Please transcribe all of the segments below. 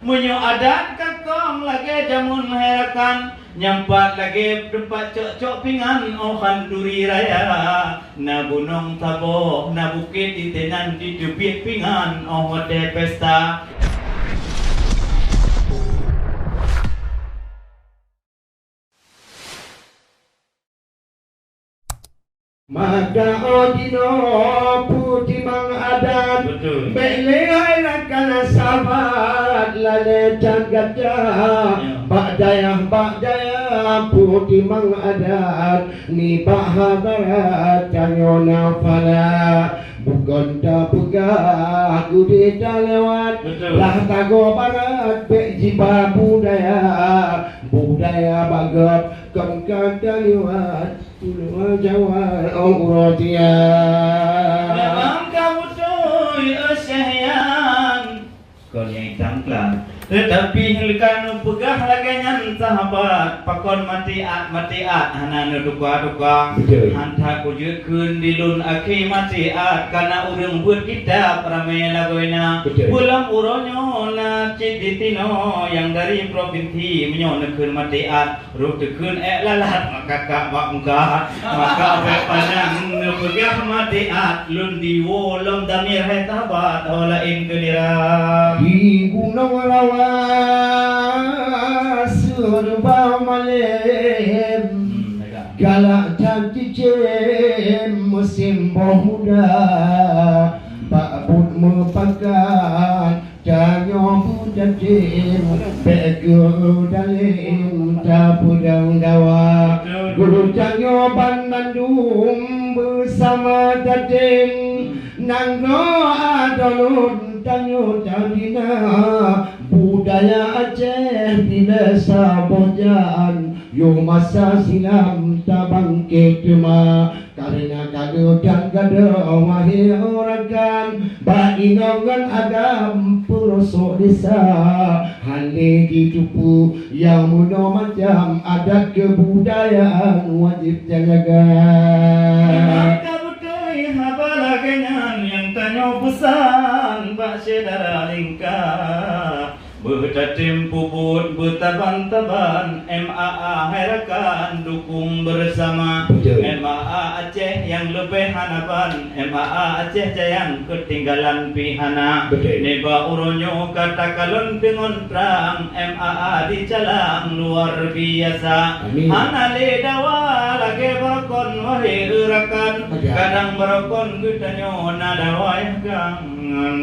Munyo adat kakong lagi jamun herakan nyampat lagi tempat cok-cok pingan ohan duri raya na gunung tabo na bukit itenan di jubit pingan ohode pesta. Maka odino putih mang adat Betul. Belai rakana sahabat lale jagaja Bak daya putih mang adat Ni bahabarat kanyona fala Bukan tak pegah gudita lewat Betul. Lah tago barat bejiba budaya bagap kata lewat Pulau Jawa Orotia. Memang kamu tuh sayang kau yang tangklang tetapi hilkan pegah laganyan sahabat pakon matiat hanan duka hanta kujud kun dilun aki matiat karena urang buat kita ramai lagoina pulang uronyo na ciditino yang dari provinsi menyon kun matiat ruk kun lalat maka kak muka maka panang pegah matiat lun diwolong damir hai sahabat olain kelira di gunung lawas surba malem galak cantik musim bohuda Pak Bud mepakan Janyo budadim Begu dalim Tapudang dawa Guru Janyo Bandung bersama dadim Nanggo adolun Tanyo Jadina Budaya Aceh di desa Bojan Yo masa silam tabangkit ma Karena kado dan gado wahai orakan Bainongan agam purosok desa Hane ditupu yang muno macam adat kebudayaan wajib jaga maka betul habalagenyan yang tanya pesan Pak Sedara lingkar Bertatim puput bertaban-taban MAA herakan dukung bersama MAA Aceh yang lebih hanapan MAA Aceh jayang ketinggalan pihana Neba uronyo kata kalon dengan terang MAA di jalan luar biasa Hanale dawa lagi berkon wahai urakan Kadang berkon gutanyo nadawa kangen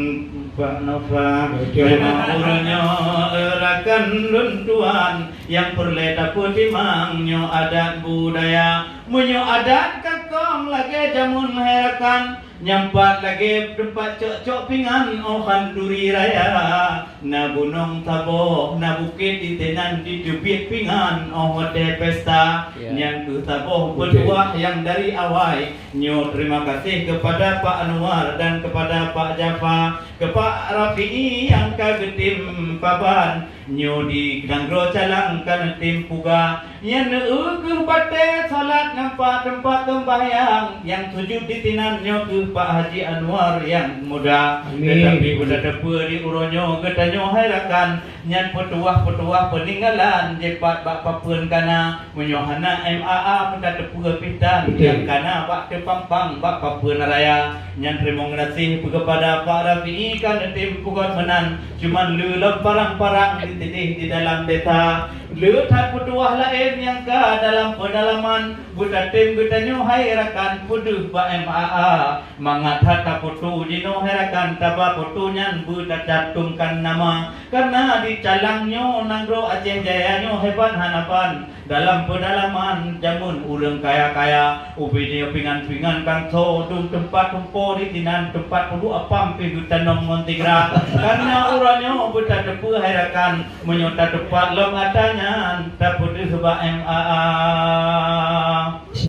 Pak Nova memang urangnya erakan luntuan yang perleta putih mangnyo adat budaya munyo adat kakong lagi jamun herakan nyampat lagi tempat cok-cok pingan ohan duri raya na gunung tabo na bukit itenan di jubit pingan ohode pesta yang tu tabo bertuah yang dari awal nyo terima kasih kepada Pak Anwar dan kepada Pak Jaffa Pak Rafi'i yang kagetim paban nyo di Ganggro calang kan tim puga yang neuke bate salat nampak tempat tembahyang yang sujud di tinan nyo ke Pak Haji Anwar yang muda tetapi udah depa di uronyo getanyo herakan nyan petuah-petuah peninggalan jepat bak papeun kana menyohana MAA pun depa pitan yang kana bak tepampang bak papeun raya nyan terima kasih kepada Pak Rafi'i kan tim pugat menan cuman lelep parang-parang di dalam data letak petuah lain yang ke dalam pedalaman buta tim getanyo herakan puduh ba MAA mangat hata putu jino herakan taba putunyan buta jatungkan nama karena di calangnya Nanggro Aceh Jaya nyo hebat hanapan dalam pedalaman jamun urang kaya-kaya upini pingan-pingan kang sodung tempat tumpo di tinan tempat pudu apam pigutan nom montigra karena uranyo buta depu herakan menyota tempat long adanya tak pudu sebab MAA